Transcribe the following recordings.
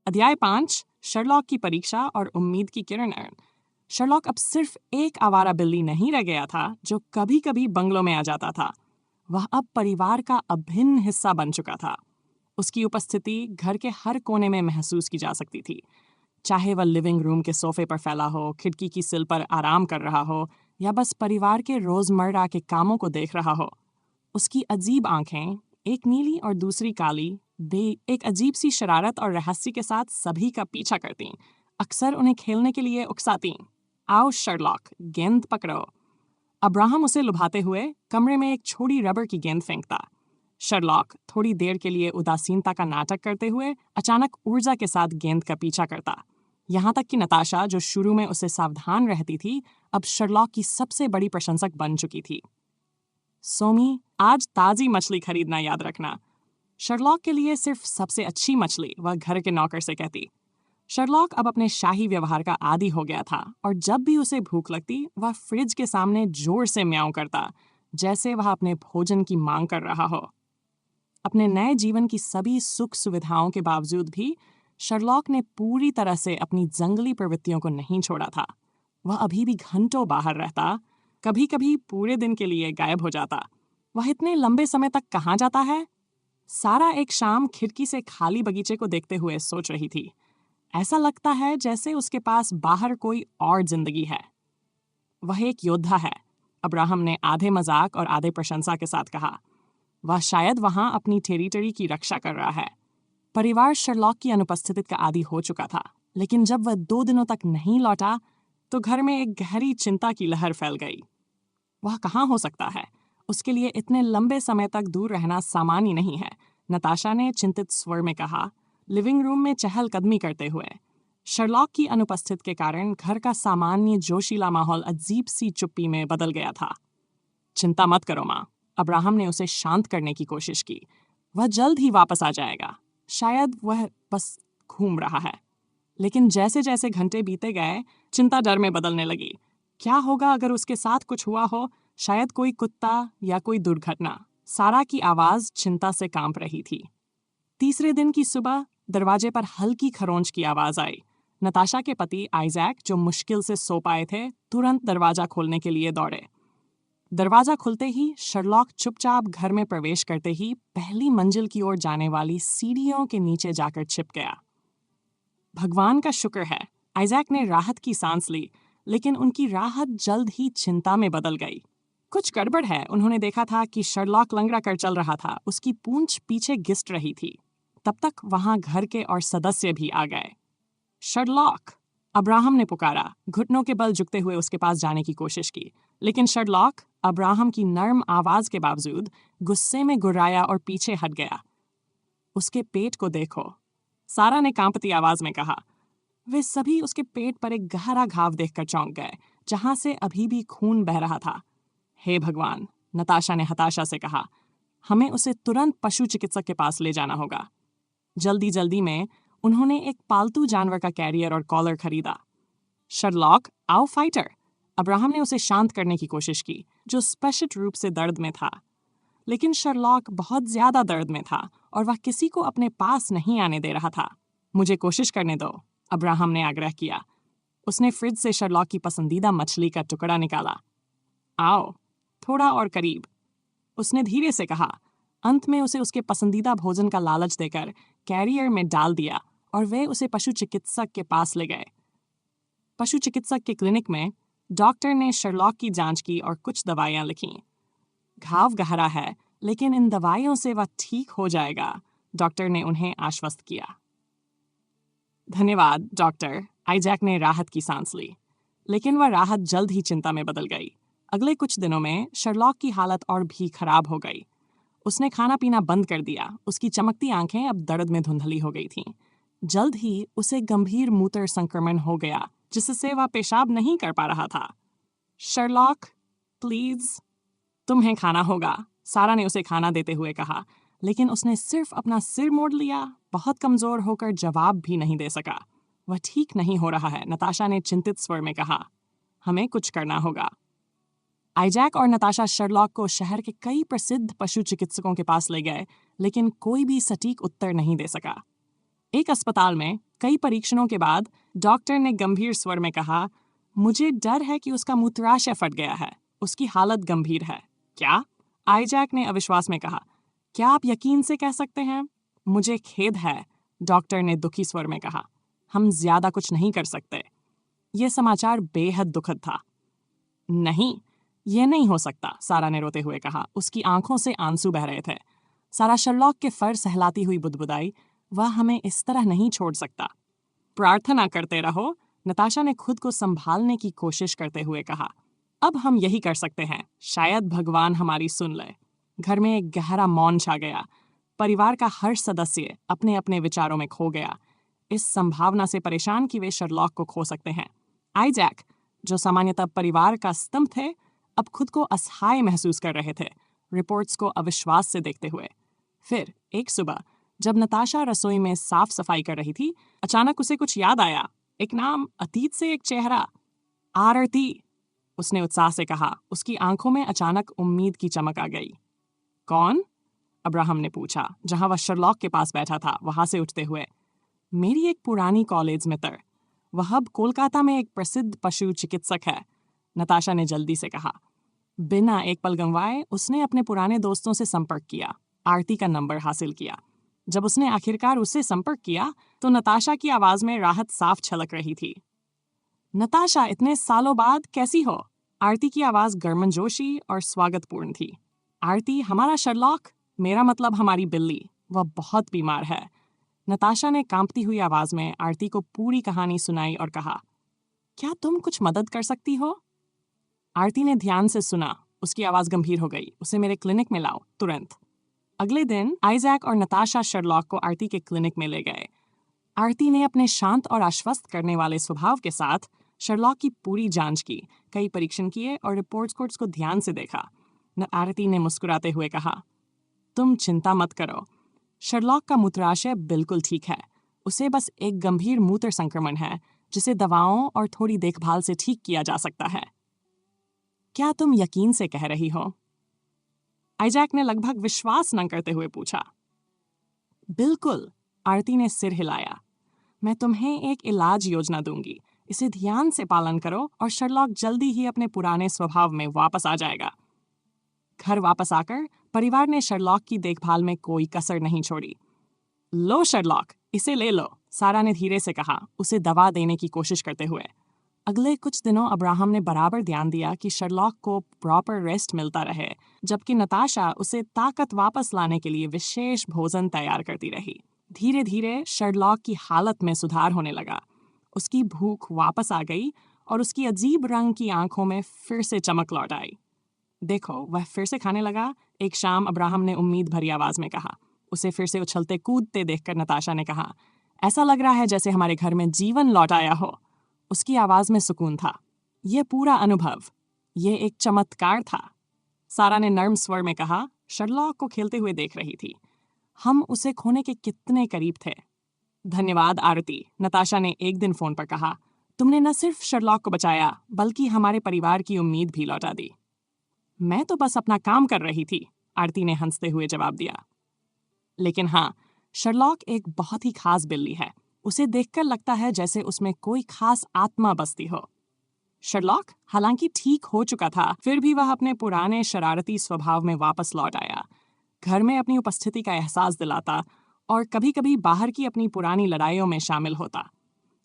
अध्याय 5 शर्लॉक की परीक्षा और उम्मीद की किरणें। शर्लॉक अब सिर्फ एक आवारा बिल्ली नहीं रह गया था जो कभी कभी बंगलों में आ जाता था। वह अब परिवार का अभिन्न हिस्सा बन चुका था। उसकी उपस्थिति घर के हर कोने में महसूस की जा सकती थी, चाहे वह लिविंग रूम के सोफे पर फैला हो, खिड़की की सिल पर आराम कर रहा हो या बस परिवार के रोजमर्रा के कामों को देख रहा हो। उसकी अजीब आंखें, एक नीली और दूसरी काली, एक अजीब सी शरारत और रहस्य के साथ सभी का पीछा करती, अक्सर उन्हें खेलने के लिए उकसाती। आओ शर्लॉक, गेंद पकड़ो। अब्राहम उसे लुभाते हुए कमरे में एक छोटी रबर की गेंद फेंकता। शर्लॉक थोड़ी देर के लिए उदासीनता का नाटक करते हुए अचानक ऊर्जा के साथ गेंद का पीछा करता। यहाँ तक कि नताशा, जो शुरू में उसे सावधान रहती थी, अब शर्लॉक की सबसे बड़ी प्रशंसक बन चुकी थी। सोमी, आज ताजी मछली खरीदना याद रखना। शर्लॉक के लिए सिर्फ सबसे अच्छी मछली, वह घर के नौकर से कहती। शर्लॉक अब अपने शाही व्यवहार का आदी हो गया था और जब भी उसे भूख लगती, वह फ्रिज के सामने जोर से म्याऊं करता, जैसे वह अपने भोजन की मांग कर रहा हो। अपने नए जीवन की सभी सुख सुविधाओं के बावजूद भी शर्लॉक ने पूरी तरह से अपनी जंगली प्रवृत्तियों को नहीं छोड़ा था। वह अभी भी घंटों बाहर रहता, कभी कभी पूरे दिन के लिए गायब हो जाता। वह इतने लंबे समय तक कहाँ जाता है? सारा एक शाम खिड़की से खाली बगीचे को देखते हुए सोच रही थी। ऐसा लगता है जैसे उसके पास बाहर कोई और जिंदगी है। वह एक योद्धा है, अब्राहम ने आधे मजाक और आधे प्रशंसा के साथ कहा। वह शायद वहां अपनी टेरिटरी की रक्षा कर रहा है। परिवार शर्लॉक की अनुपस्थिति का आदी हो चुका था, लेकिन जब वह 2 दिनों तक नहीं लौटा तो घर में एक गहरी चिंता की लहर फैल गई। वह कहाँ हो सकता है? उसके लिए इतने लंबे समय तक दूर रहना सामान्य नहीं है, नताशा ने चिंतित स्वर में कहा, लिविंग रूम में चहलकदमी करते हुए। शर्लॉक की अनुपस्थिति के कारण घर का सामान्य जोशीला माहौल अजीब सी चुप्पी में बदल गया था। चिंता मत करो माँ, अब्राहम ने उसे शांत करने की कोशिश की। वह जल्द ही वापस आ जाएगा। शायद वह बस घूम रहा है। लेकिन जैसे जैसे घंटे बीते गए, चिंता डर में बदलने लगी। क्या होगा अगर उसके साथ कुछ हुआ हो? शायद कोई कुत्ता या कोई दुर्घटना। सारा की आवाज चिंता से कांप रही थी। तीसरे दिन की सुबह दरवाजे पर हल्की खरोंच की आवाज आई। नताशा के पति आइजैक, जो मुश्किल से सो पाए थे, तुरंत दरवाजा खोलने के लिए दौड़े। दरवाजा खुलते ही शर्लॉक चुपचाप घर में प्रवेश करते ही पहली मंजिल की ओर जाने वाली सीढ़ियों के नीचे जाकर छिप गया। भगवान का शुक्र है, आइजैक ने राहत की सांस ली, लेकिन उनकी राहत जल्द ही चिंता में बदल गई। कुछ गड़बड़ है। उन्होंने देखा था कि शर्लॉक लंगड़ा कर चल रहा था, उसकी पूंछ पीछे घिस रही थी। तब तक वहां घर के और सदस्य भी आ गए। शर्लॉक, अब्राहम ने पुकारा, घुटनों के बल झुकते हुए उसके पास जाने की कोशिश की। लेकिन शर्लॉक अब्राहम की नर्म आवाज के बावजूद गुस्से में गुर्राया और पीछे हट गया। उसके पेट को देखो, सारा ने कांपती आवाज में कहा। वे सभी उसके पेट पर एक गहरा घाव देखकर चौंक गए, जहां से अभी भी खून बह रहा था। हे भगवान, नताशा ने हताशा से कहा, हमें उसे तुरंत पशु चिकित्सक के पास ले जाना होगा। जल्दी जल्दी में उन्होंने एक पालतू जानवर का कैरियर और कॉलर खरीदा। शर्लॉक, आओ फाइटर। अब्राहम ने उसे शांत करने की कोशिश की, जो स्पष्ट रूप से दर्द में था। लेकिन शर्लॉक बहुत ज्यादा दर्द में था और वह किसी को अपने पास नहीं आने दे रहा था। मुझे कोशिश करने दो, अब्राहम ने आग्रह किया। उसने फ्रिज से शर्लॉक की पसंदीदा मछली का टुकड़ा निकाला। आओ, थोड़ा और करीब, उसने धीरे से कहा। अंत में उसे उसके पसंदीदा भोजन का लालच देकर कैरियर में डाल दिया और वे उसे पशु चिकित्सक के पास ले गए। पशु चिकित्सक के क्लिनिक में डॉक्टर ने शर्लॉक की जांच की और कुछ दवाइयां लिखीं। घाव गहरा है, लेकिन इन दवाइयों से वह ठीक हो जाएगा, डॉक्टर ने उन्हें आश्वस्त किया। धन्यवाद डॉक्टर, आइजैक ने राहत की सांस ली। लेकिन वह राहत जल्द ही चिंता में बदल गई। अगले कुछ दिनों में शर्लॉक की हालत और भी खराब हो गई। उसने खाना पीना बंद कर दिया। उसकी चमकती आंखें अब दर्द में धुंधली हो गई थीं। जल्द ही उसे गंभीर मूत्र संक्रमण हो गया, जिससे वह पेशाब नहीं कर पा रहा था। शर्लॉक, प्लीज, तुम्हें खाना होगा, सारा ने उसे खाना देते हुए कहा। लेकिन उसने सिर्फ अपना सिर मोड़ लिया, बहुत कमजोर होकर जवाब भी नहीं दे सका। वह ठीक नहीं हो रहा है, नताशा ने चिंतित स्वर में कहा। हमें कुछ करना होगा। आइजैक और नताशा शर्लॉक को शहर के कई प्रसिद्ध पशु चिकित्सकों के पास ले गए, लेकिन कोई भी सटीक उत्तर नहीं दे सका। एक अस्पताल में कई परीक्षणों के बाद डॉक्टर ने गंभीर स्वर में कहा, मुझे डर है कि उसका मूत्राशय फट गया है, उसकी हालत गंभीर है। क्या? आइजैक ने अविश्वास में कहा। क्या आप यकीन से कह सकते हैं? मुझे खेद है, डॉक्टर ने दुखी स्वर में कहा। हम ज्यादा कुछ नहीं कर सकते। यह समाचार बेहद दुखद था। नहीं, यह नहीं हो सकता, सारा ने रोते हुए कहा। उसकी आंखों से आंसू बह रहे थे। सारा शर्लॉक के फर सहलाती हुई बुदबुदाई, वह हमें इस तरह नहीं छोड़ सकता। प्रार्थना करते रहो, नताशा ने खुद को संभालने की कोशिश करते हुए कहा। अब हम यही कर सकते हैं, शायद भगवान हमारी सुन ले। घर में एक गहरा मौन छा गया। परिवार का हर सदस्य अपने अपने विचारों में खो गया, इस संभावना से परेशान कि वे शर्लॉक को खो सकते हैं। आइजैक, जो सामान्यतः परिवार का स्तंभ थे, अब खुद को असहाय महसूस कर रहे थे, रिपोर्ट्स को अविश्वास से देखते हुए। फिर एक सुबह जब नताशा रसोई में साफ सफाई कर रही थी, अचानक उसे कुछ याद आया। एक नाम, अतीत से एक चेहरा। आरती, उसने उत्साह से कहा। उसकी आंखों में अचानक उम्मीद की चमक आ गई। कौन? अब्राहम ने पूछा, जहां वह शर्लॉक के पास बैठा था, वहां से उठते हुए। मेरी एक पुरानी कॉलेज मित्र, वह अब कोलकाता में एक प्रसिद्ध पशु चिकित्सक है, नताशा ने जल्दी से कहा। बिना एक पल गंवाए उसने अपने पुराने दोस्तों से संपर्क किया, आरती का नंबर हासिल किया। जब उसने आखिरकार उससे संपर्क किया तो नताशा की आवाज में राहत साफ छलक रही थी। नताशा, इतने सालों बाद कैसी हो? आरती की आवाज गर्मजोशी और स्वागतपूर्ण थी। आरती, हमारा शर्लॉक, मेरा मतलब हमारी बिल्ली, वह बहुत बीमार है। नताशा ने कांपती हुई आवाज में आरती को पूरी कहानी सुनाई और कहा, क्या तुम कुछ मदद कर सकती हो? आरती ने ध्यान से सुना। उसकी आवाज गंभीर हो गई। उसे मेरे क्लिनिक में लाओ, तुरंत। अगले दिन आइजैक और नताशा शर्लॉक को आरती के क्लिनिक में ले गए। आरती ने अपने शांत और आश्वस्त करने वाले स्वभाव के साथ शर्लॉक की पूरी जांच की, कई परीक्षण किए और रिपोर्ट्स को ध्यान से देखा। आरती ने मुस्कुराते हुए कहा, तुम चिंता मत करो, शर्लॉक का मूत्राशय बिल्कुल ठीक है। उसे बस एक गंभीर मूत्र संक्रमण है, जिसे दवाओं और थोड़ी देखभाल से ठीक किया जा सकता है। क्या तुम यकीन से कह रही हो? आइजैक ने लगभग विश्वास न करते हुए पूछा। बिल्कुल, आरती ने सिर हिलाया। मैं तुम्हें एक इलाज योजना दूंगी, इसे ध्यान से पालन करो और शर्लॉक जल्दी ही अपने पुराने स्वभाव में वापस आ जाएगा। घर वापस आकर परिवार ने शर्लॉक की देखभाल में कोई कसर नहीं छोड़ी। लो शर्लॉक, इसे ले लो, सारा ने धीरे से कहा, उसे दवा देने की कोशिश करते हुए। अगले कुछ दिनों अब्राहम ने बराबर ध्यान दिया कि शर्लॉक को प्रॉपर रेस्ट मिलता रहे, जबकि नताशा उसे ताकत वापस लाने के लिए विशेष भोजन तैयार करती रही। धीरे धीरे शर्लॉक की हालत में सुधार होने लगा। उसकी भूख वापस आ गई और उसकी अजीब रंग की आंखों में फिर से चमक लौट आई। देखो, वह फिर से खाने लगा, एक शाम अब्राहम ने उम्मीद भरी आवाज में कहा। उसे फिर से उछलते कूदते देखकर नताशा ने कहा, ऐसा लग रहा है जैसे हमारे घर में जीवन लौट आया हो। उसकी आवाज में सुकून था। यह पूरा अनुभव, यह एक चमत्कार था, सारा ने नर्म स्वर में कहा। शर्लॉक को खेलते हुए देख रही थी। हम उसे खोने के कितने करीब थे। धन्यवाद आरती, नताशा ने एक दिन फोन पर कहा। तुमने न सिर्फ शर्लॉक को बचाया, बल्कि हमारे परिवार की उम्मीद भी लौटा दी। मैं तो बस अपना काम कर रही थी, आरती ने हंसते हुए जवाब दिया। लेकिन हाँ, शर्लॉक एक बहुत ही खास बिल्ली है। उसे देखकर लगता है जैसे उसमें कोई खास आत्मा बसती हो। शर्लॉक हालांकि ठीक हो चुका था, फिर भी वह अपने पुराने शरारती स्वभाव में वापस लौट आया। घर में अपनी उपस्थिति का एहसास दिलाता और कभी-कभी बाहर की अपनी पुरानी लड़ाइयों में शामिल होता।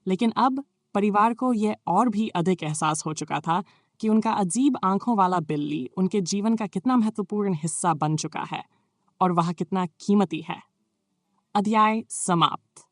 लेकिन अब परिवार को यह और भी अधिक एहसास हो चुका था कि उनका अजीब आंखों वाला बिल्ली उनके जीवन का कितना महत्वपूर्ण हिस्सा बन चुका है और वह कितना कीमती है। अध्याय समाप्त।